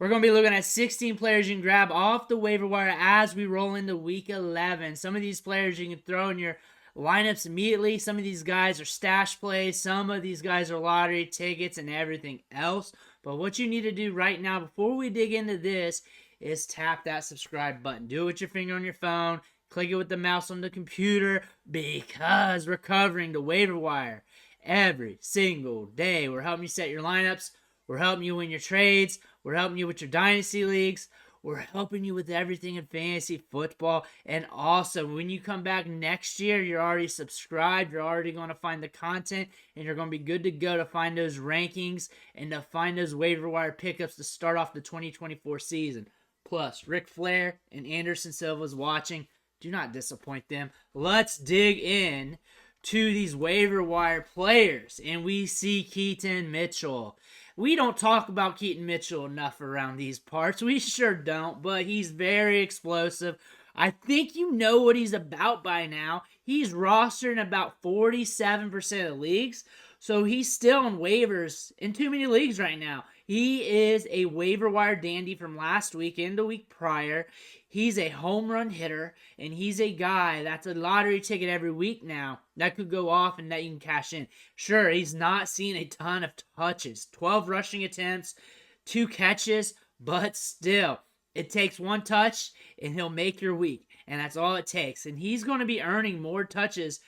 We're going to be looking at 16 players you can grab off the waiver wire as we roll into week 11. Some of these players you can throw in your lineups immediately. Some of these guys are stash plays. Some of these guys are lottery tickets and everything else. But what you need to do right now before we dig into this is tap that subscribe button. Do it with your finger on your phone. Click it with the mouse on the computer because we're covering the waiver wire every single day. We're helping you set your lineups. We're helping you win your trades. We're helping you with your dynasty leagues. We're helping you with everything in fantasy football. And also, when you come back next year, you're already subscribed. You're already going to find the content, and you're going to be good to go to find those rankings and to find those waiver wire pickups to start off the 2024 season. Plus, Ric Flair and Anderson Silva's watching. Do not disappoint them. Let's dig in to these waiver wire players, and we see Keaton Mitchell. We don't talk about Keaton Mitchell enough around these parts. We sure don't, but he's very explosive. I think you know what he's about by now. He's rostered in about 47% of leagues, so he's still on waivers in too many leagues right now. He is a waiver wire dandy from last week and the week prior. He's a home run hitter, and he's a guy that's a lottery ticket every week now that could go off and that you can cash in. Sure, he's not seen a ton of touches. 12 rushing attempts, 2 catches, but still, it takes 1 touch, and he'll make your week, and that's all it takes. And he's going to be earning more touches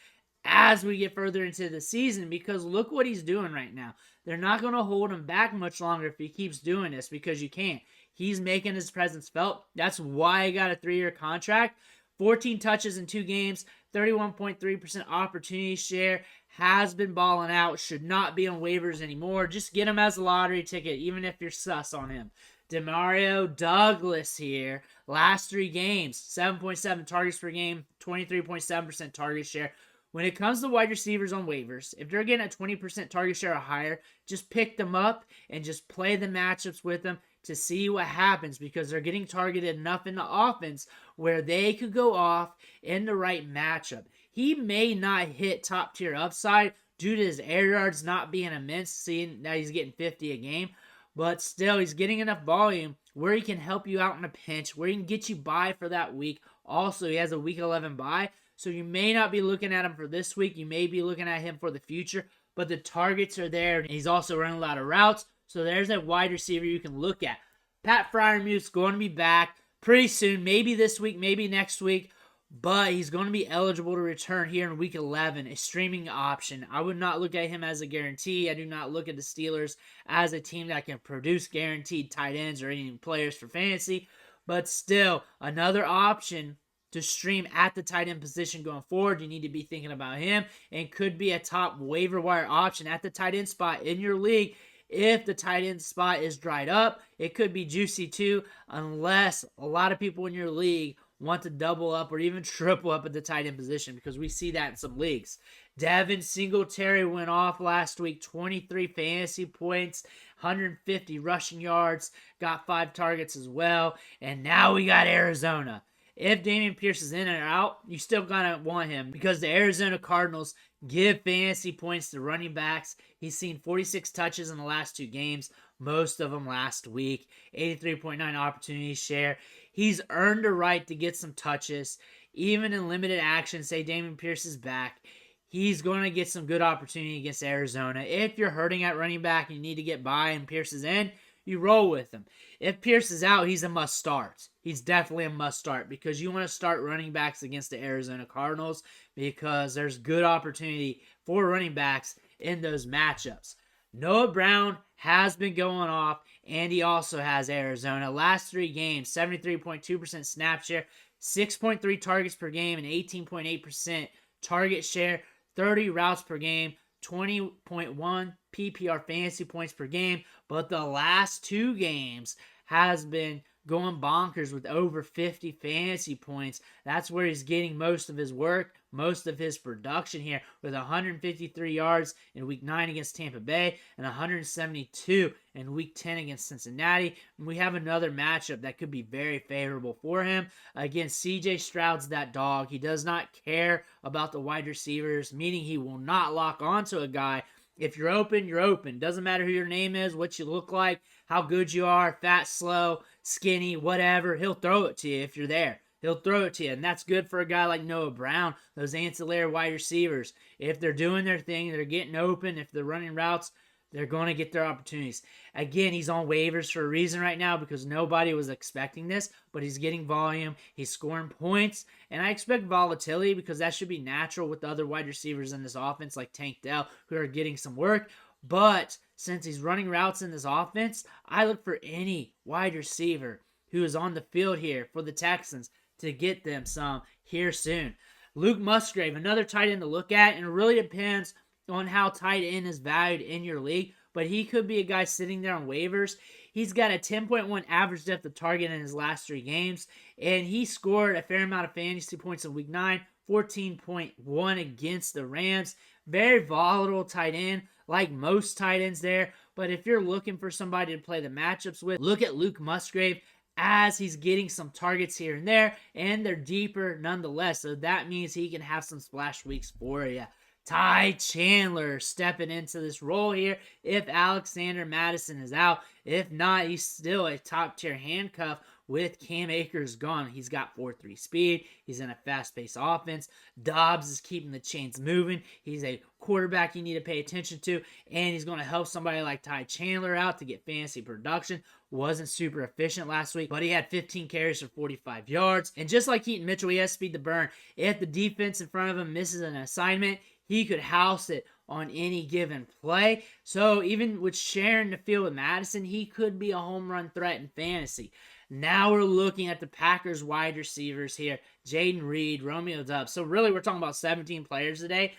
as we get further into the season because look what he's doing right now. They're not going to hold him back much longer if he keeps doing this because you can't. He's making his presence felt. That's why he got a 3-year contract. 14 touches in 2 games, 31.3% opportunity share, has been balling out, should not be on waivers anymore. Just get him as a lottery ticket, even if you're sus on him. Demario Douglas here. Last 3 games, 7.7 targets per game, 23.7% target share. When it comes to wide receivers on waivers, if they're getting a 20% target share or higher, just pick them up and just play the matchups with them to see what happens because they're getting targeted enough in the offense where they could go off in the right matchup. He may not hit top tier upside due to his air yards not being immense, seeing that he's getting 50 a game, but still he's getting enough volume where he can help you out in a pinch, where he can get you by for that week. Also, he has a week 11 bye, so you may not be looking at him for this week. You may be looking at him for the future, but the targets are there. He's also running a lot of routes, so there's a wide receiver you can look at. Pat Freiermuth's going to be back pretty soon, maybe this week, maybe next week, but he's going to be eligible to return here in week 11, a streaming option. I would not look at him as a guarantee. I do not look at the Steelers as a team that can produce guaranteed tight ends or any players for fantasy, but still another option to stream at the tight end position going forward. You need to be thinking about him and could be a top waiver wire option at the tight end spot in your league. If the tight end spot is dried up, it could be juicy too, unless a lot of people in your league want to double up or even triple up at the tight end position because we see that in some leagues. Devin Singletary went off last week, 23 fantasy points, 150 rushing yards, got 5 targets as well, and now we got Arizona. If Damen Pierce is in or out, you still gotta want him because the Arizona Cardinals give fantasy points to running backs. He's seen 46 touches in the last 2 games, most of them last week, 83.9 opportunity share. He's earned a right to get some touches, even in limited action. Say Damen Pierce is back, he's going to get some good opportunity against Arizona. If you're hurting at running back and you need to get by and Pierce is in, you roll with him. If Pierce is out, he's a must start. He's definitely a must start because you want to start running backs against the Arizona Cardinals because there's good opportunity for running backs in those matchups. Noah Brown has been going off, and he also has Arizona. Last 3 games, 73.2% snap share, 6.3 targets per game, and 18.8% target share, 30 routes per game, 20.1 PPR fantasy points per game, but the last 2 games has been going bonkers with over 50 fantasy points. That's where he's getting most of his work, most of his production here, with 153 yards in Week 9 against Tampa Bay and 172 in Week 10 against Cincinnati. And we have another matchup that could be very favorable for him. Again, CJ Stroud's that dog. He does not care about the wide receivers, meaning he will not lock onto a guy. If you're open, you're open. Doesn't matter who your name is, what you look like, how good you are, fat, slow, skinny, whatever. He'll throw it to you if you're there. He'll throw it to you, and that's good for a guy like Noah Brown, those ancillary wide receivers. If they're doing their thing, they're getting open, if they're running routes, they're going to get their opportunities. Again, he's on waivers for a reason right now because nobody was expecting this, but he's getting volume. He's scoring points, and I expect volatility because that should be natural with the other wide receivers in this offense like Tank Dell who are getting some work. But since he's running routes in this offense, I look for any wide receiver who is on the field here for the Texans to get them some here soon. Luke Musgrave, another tight end to look at, and it really depends on how tight end is valued in your league, but he could be a guy sitting there on waivers. He's got a 10.1 average depth of target in his last 3 games, and he scored a fair amount of fantasy points in week 9, 14.1 against the Rams. Very volatile tight end, like most tight ends there, but if you're looking for somebody to play the matchups with, look at Luke Musgrave as he's getting some targets here and there, and they're deeper nonetheless, so that means he can have some splash weeks for you. Ty Chandler stepping into this role here if Alexander Madison is out. If not, he's still a top-tier handcuff with Cam Akers gone. He's got 4.3 speed. He's in a fast-paced offense. Dobbs is keeping the chains moving. He's a quarterback you need to pay attention to, and he's going to help somebody like Ty Chandler out to get fantasy production. Wasn't super efficient last week, but he had 15 carries for 45 yards. And just like Keaton Mitchell, he has speed to burn. If the defense in front of him misses an assignment, he could house it on any given play. So even with sharing the field with Madison, he could be a home run threat in fantasy. Now we're looking at the Packers wide receivers here. Jaden Reed, Romeo Dobbs. So really we're talking about 17 players today.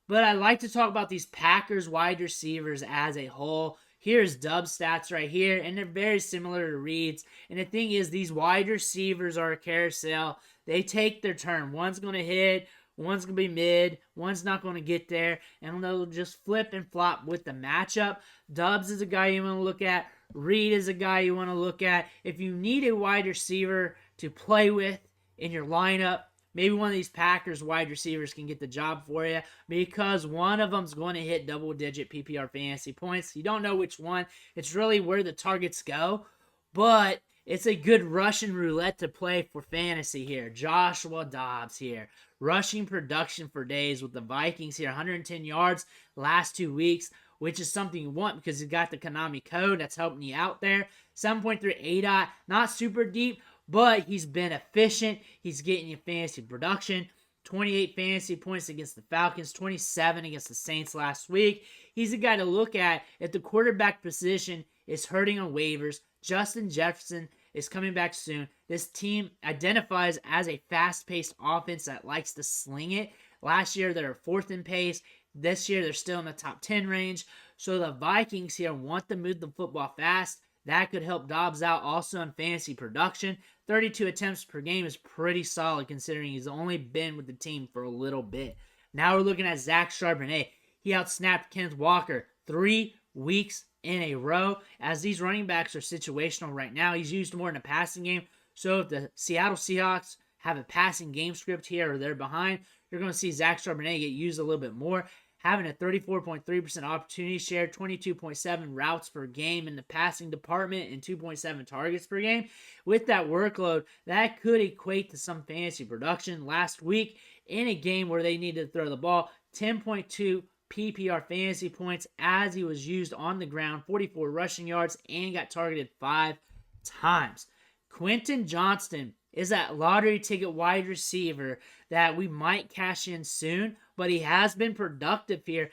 But I like to talk about these Packers wide receivers as a whole. Here's Dobbs stats right here, and they're very similar to Reed's. And the thing is, these wide receivers are a carousel. They take their turn. One's going to hit, one's going to be mid, one's not going to get there, and they'll just flip and flop with the matchup. Dobbs is a guy you want to look at. Reed is a guy you want to look at. If you need a wide receiver to play with in your lineup, maybe one of these Packers wide receivers can get the job for you because one of them's going to hit double-digit PPR fantasy points. You don't know which one. It's really where the targets go, but it's a good Russian roulette to play for fantasy here. Joshua Dobbs here. Rushing production for days with the Vikings here. 110 yards last 2 weeks, which is something you want because you got the Konami code that's helping you out there. 7.3 ADOT, not super deep, but he's been efficient. He's getting you fantasy production. 28 fantasy points against the Falcons, 27 against the Saints last week. He's a guy to look at if the quarterback position is hurting on waivers. Justin Jefferson is coming back soon. This team identifies as a fast-paced offense that likes to sling it. Last year, they were 4th in pace. This year, they're still in the top 10 range. So the Vikings here want to move the football fast. That could help Dobbs out also in fantasy production. 32 attempts per game is pretty solid considering he's only been with the team for a little bit. Now we're looking at Zach Charbonnet. He outsnapped Kenneth Walker 3 weeks in a row. As these running backs are situational right now, he's used more in the passing game. So if the Seattle Seahawks have a passing game script here or they're behind, you're going to see Zach Charbonnet get used a little bit more. Having a 34.3% opportunity share, 22.7 routes per game in the passing department, and 2.7 targets per game. With that workload, that could equate to some fantasy production. Last week, in a game where they needed to throw the ball, 10.2 PPR fantasy points as he was used on the ground, 44 rushing yards, and got targeted 5 times. Quentin Johnston is that lottery ticket wide receiver that we might cash in soon, but he has been productive here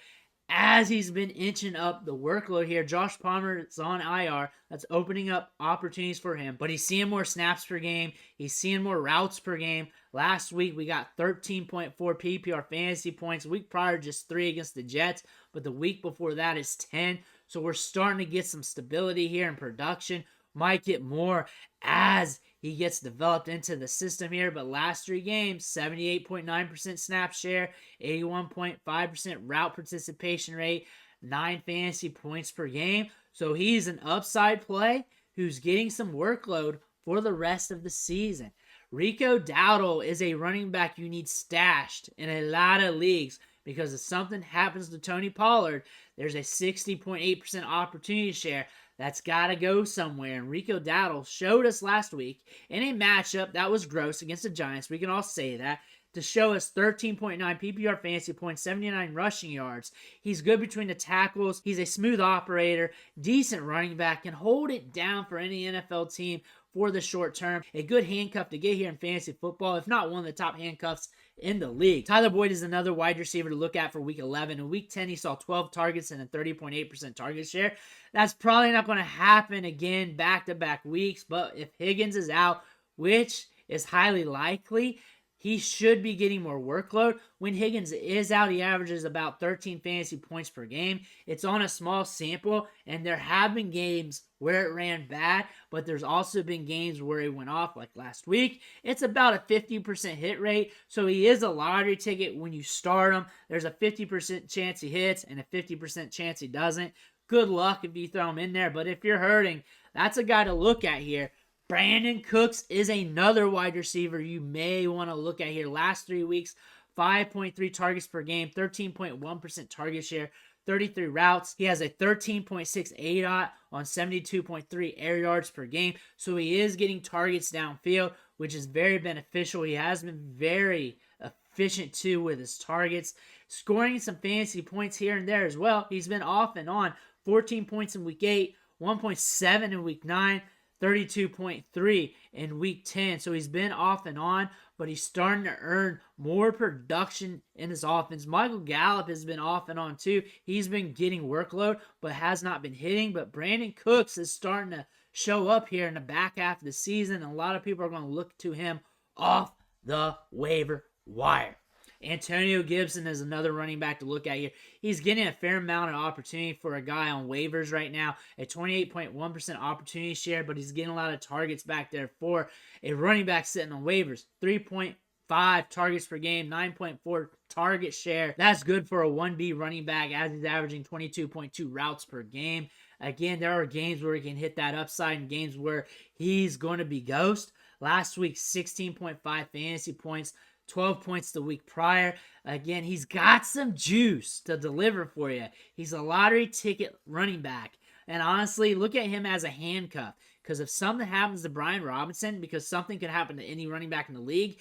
as he's been inching up the workload here. Josh Palmer is on IR. That's opening up opportunities for him, but he's seeing more snaps per game. He's seeing more routes per game. Last week, we got 13.4 PPR fantasy points. Week prior, just 3 against the Jets, but the week before that is 10. So we're starting to get some stability here in production. Might get more as he gets developed into the system here, but last 3 games, 78.9% snap share, 81.5% route participation rate, 9 fantasy points per game. So he's an upside play who's getting some workload for the rest of the season. Rico Gathers is a running back you need stashed in a lot of leagues because if something happens to Tony Pollard, there's a 60.8% opportunity share. that's got to go somewhere. And Rico Gathers showed us last week in a matchup that was gross against the Giants. We can all say that. To show us 13.9 PPR fantasy points, 79 rushing yards. He's good between the tackles. He's a smooth operator, decent running back, can hold it down for any NFL team for the short term. A good handcuff to get here in fantasy football, if not one of the top handcuffs in the league. Tyler Boyd is another wide receiver to look at for week 11. In week 10, he saw 12 targets and a 30.8% target share. That's probably not going to happen again back-to-back weeks, but if Higgins is out, which is highly likely, he should be getting more workload. When Higgins is out, he averages about 13 fantasy points per game. It's on a small sample, and there have been games where it ran bad, but there's also been games where it went off, like last week. It's about a 50% hit rate, so he is a lottery ticket when you start him. There's a 50% chance he hits and a 50% chance he doesn't. Good luck if you throw him in there, but if you're hurting, that's a guy to look at here. Brandon Cooks is another wide receiver you may want to look at here. Last 3 weeks, 5.3 targets per game, 13.1% target share, 33 routes. He has a 13.6 ADOT on 72.3 air yards per game. So he is getting targets downfield, which is very beneficial. He has been very efficient too with his targets. Scoring some fantasy points here and there as well. He's been off and on. 14 points in week 8, 1.7 in week 9. 32.3 in week 10. So he's been off and on, but he's starting to earn more production in his offense. Michael Gallup has been off and on too. He's been getting workload, but has not been hitting. But Brandon Cooks is starting to show up here in the back half of the season, and a lot of people are going to look to him off the waiver wire. Antonio Gibson is another running back to look at here. He's getting a fair amount of opportunity for a guy on waivers right now. A 28.1% opportunity share, but he's getting a lot of targets back there for a running back sitting on waivers. 3.5 targets per game, 9.4 target share. That's good for a 1B running back as he's averaging 22.2 routes per game. Again, there are games where he can hit that upside and games where he's going to be ghost. Last week, 16.5 fantasy points. 12 points the week prior. Again, he's got some juice to deliver for you. He's a lottery ticket running back. And honestly, look at him as a handcuff. Because if something happens to Brian Robinson, because something could happen to any running back in the league,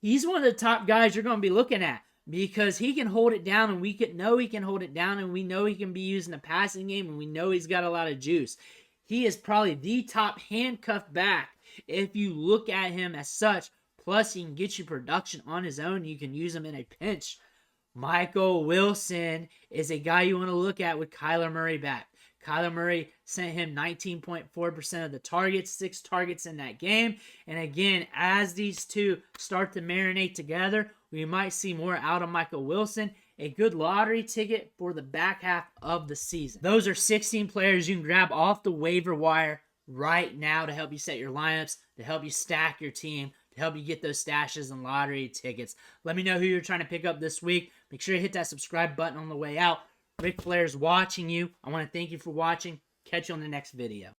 he's one of the top guys you're going to be looking at. Because he can hold it down, and we know he can hold it down, and we know he can be used in a passing game, and we know he's got a lot of juice. He is probably the top handcuffed back if you look at him as such. Plus, he can get you production on his own. You can use him in a pinch. Michael Wilson is a guy you want to look at with Kyler Murray back. Kyler Murray sent him 19.4% of the targets, 6 targets in that game. And again, as these two start to marinate together, we might see more out of Michael Wilson. A good lottery ticket for the back half of the season. Those are 16 players you can grab off the waiver wire right now to help you set your lineups, to help you stack your team, to help you get those stashes and lottery tickets. Let me know who you're trying to pick up this week. Make sure you hit that subscribe button on the way out. Ric Flair's watching you. I want to thank you for watching. Catch you on the next video.